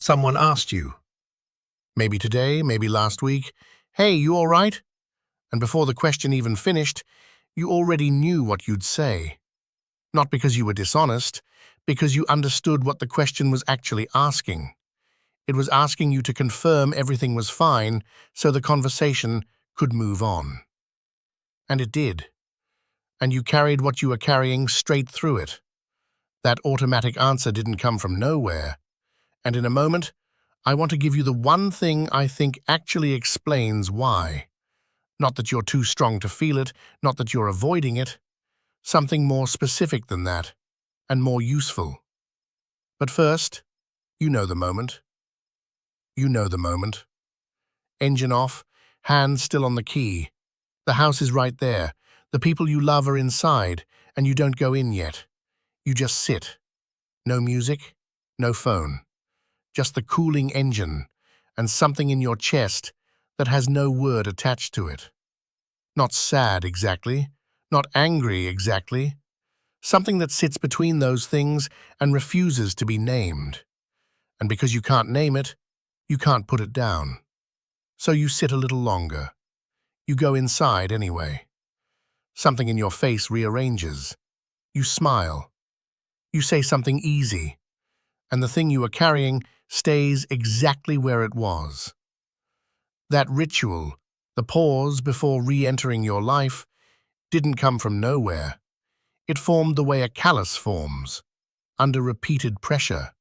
Someone asked you, maybe today, maybe last week, "Hey, you all right?" And before the question even finished, you already knew what you'd say. Not because you were dishonest, because you understood what the question was actually asking. It was asking you to confirm everything was fine so the conversation could move on. And it did. And you carried what you were carrying straight through it. That automatic answer didn't come from nowhere. And in a moment, I want to give you the one thing I think actually explains why. Not that you're too strong to feel it, not that you're avoiding it. Something more specific than that, and more useful. But first, you know the moment. You know the moment. Engine off, hands still on the key. The house is right there. The people you love are inside, and you don't go in yet. You just sit. No music, no phone. Just the cooling engine, and something in your chest that has no word attached to it. Not sad exactly, not angry exactly. Something that sits between those things and refuses to be named. And because you can't name it, you can't put it down. So you sit a little longer. You go inside anyway. Something in your face rearranges. You smile. You say something easy. And the thing you are carrying stays exactly where it was. That ritual, the pause before re-entering your life, didn't come from nowhere. It formed the way a callus forms, under repeated pressure.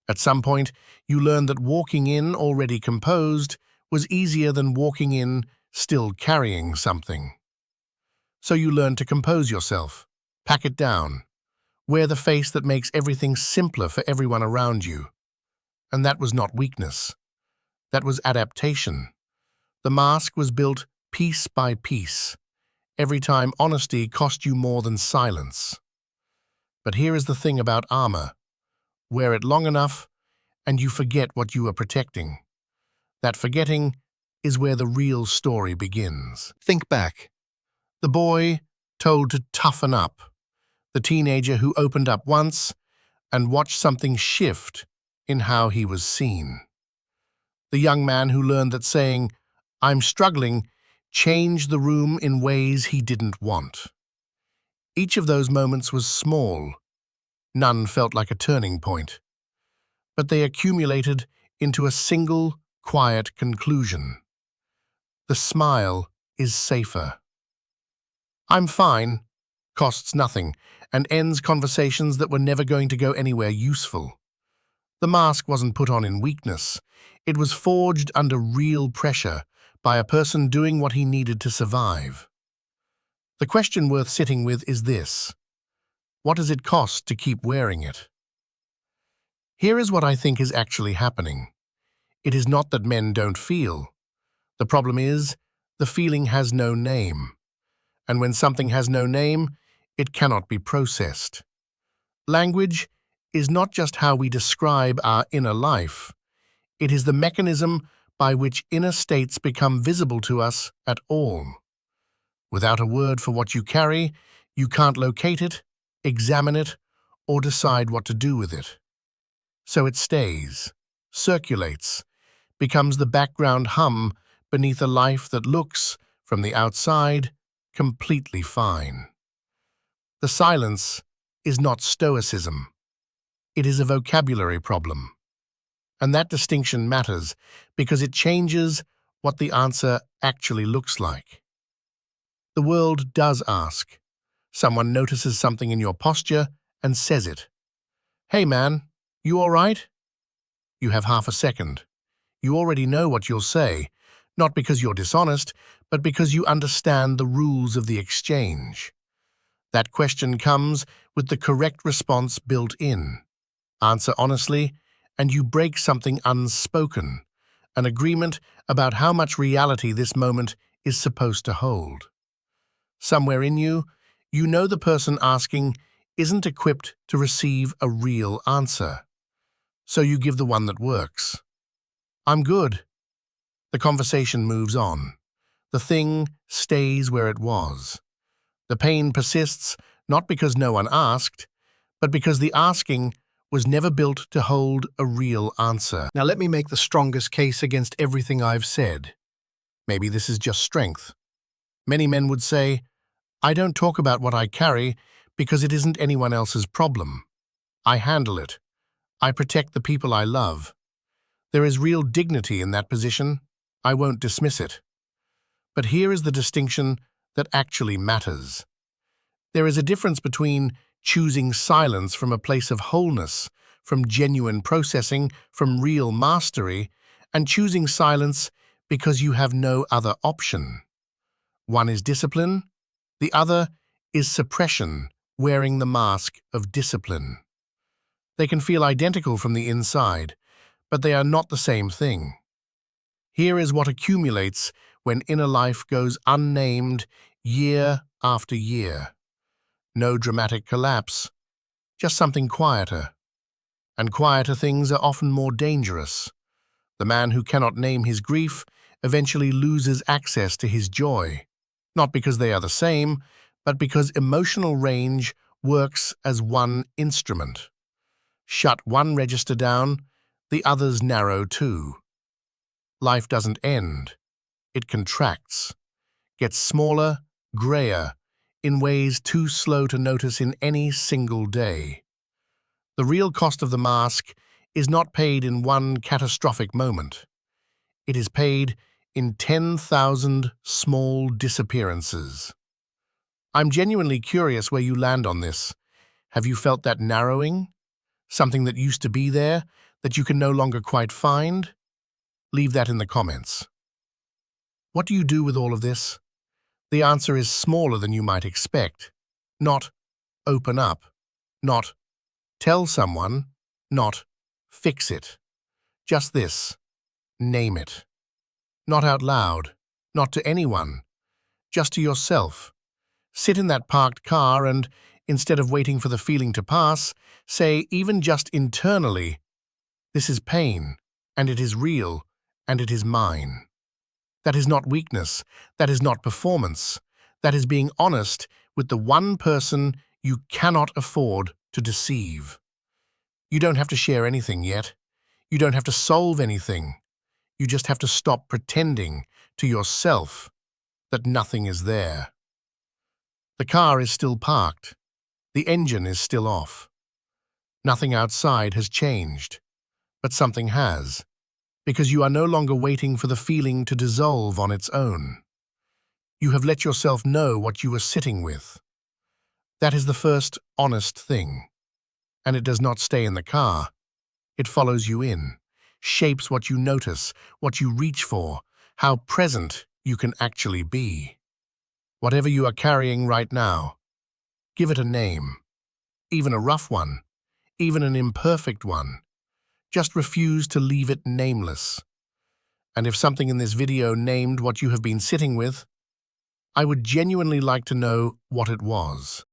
At some point, you learned that walking in already composed was easier than walking in still carrying something. So you learned to compose yourself, pack it down, wear the face that makes everything simpler for everyone around you. And that was not weakness. That was adaptation. The mask was built piece by piece, every time honesty cost you more than silence. But here is the thing about armor. Wear it long enough, and you forget what you are protecting. That forgetting is where the real story begins. Think back. The boy told to toughen up. The teenager who opened up once and watched something shift in how he was seen. The young man who learned that saying, "I'm struggling," changed the room in ways he didn't want. Each of those moments was small. None felt like a turning point. But they accumulated into a single, quiet conclusion. The smile is safer. "I'm fine" costs nothing and ends conversations that were never going to go anywhere useful. The mask wasn't put on in weakness. It was forged under real pressure by a person doing what he needed to survive. The question worth sitting with is this: what does it cost to keep wearing it? Here is what I think is actually happening. It is not that men don't feel. The problem is, the feeling has no name. And when something has no name, it cannot be processed. Language is not just how we describe our inner life. It is the mechanism by which inner states become visible to us at all. Without a word for what you carry, you can't locate it, examine it, or decide what to do with it. So it stays, circulates, becomes the background hum beneath a life that looks, from the outside, completely fine. The silence is not stoicism. It is a vocabulary problem. And that distinction matters because it changes what the answer actually looks like. The world does ask. Someone notices something in your posture and says it. "Hey man, you all right?" You have half a second. You already know what you'll say, not because you're dishonest, but because you understand the rules of the exchange. That question comes with the correct response built in. Answer honestly, and you break something unspoken, an agreement about how much reality this moment is supposed to hold. Somewhere in you, you know the person asking isn't equipped to receive a real answer. So you give the one that works. "I'm good." The conversation moves on. The thing stays where it was. The pain persists not because no one asked, but because the asking was never built to hold a real answer. Now let me make the strongest case against everything I've said. Maybe this is just strength. Many men would say, I don't talk about what I carry because it isn't anyone else's problem. I handle it. I protect the people I love. There is real dignity in that position. I won't dismiss it. But here is the distinction that actually matters. There is a difference between choosing silence from a place of wholeness, from genuine processing, from real mastery, and choosing silence because you have no other option. One is discipline, the other is suppression, wearing the mask of discipline. They can feel identical from the inside, but they are not the same thing. Here is what accumulates when inner life goes unnamed year after year. No dramatic collapse, just something quieter. And quieter things are often more dangerous. The man who cannot name his grief eventually loses access to his joy, not because they are the same, but because emotional range works as one instrument. Shut one register down, the others narrow too. Life doesn't end. It contracts, gets smaller, grayer, in ways too slow to notice in any single day. The real cost of the mask is not paid in one catastrophic moment. It is paid in 10,000 small disappearances. I'm genuinely curious where you land on this. Have you felt that narrowing? Something that used to be there, that you can no longer quite find? Leave that in the comments. What do you do with all of this? The answer is smaller than you might expect. Not open up, not tell someone, not fix it. Just this, name it. Not out loud, not to anyone, just to yourself. Sit in that parked car and, instead of waiting for the feeling to pass, say, even just internally, this is pain, and it is real, and it is mine. That is not weakness, that is not performance, that is being honest with the one person you cannot afford to deceive. You don't have to share anything yet. You don't have to solve anything. You just have to stop pretending to yourself that nothing is there. The car is still parked. The engine is still off. Nothing outside has changed, but something has, because you are no longer waiting for the feeling to dissolve on its own. You have let yourself know what you are sitting with. That is the first honest thing. And it does not stay in the car. It follows you in, shapes what you notice, what you reach for, how present you can actually be. Whatever you are carrying right now, give it a name, even a rough one, even an imperfect one. Just refuse to leave it nameless. And if something in this video named what you have been sitting with, I would genuinely like to know what it was.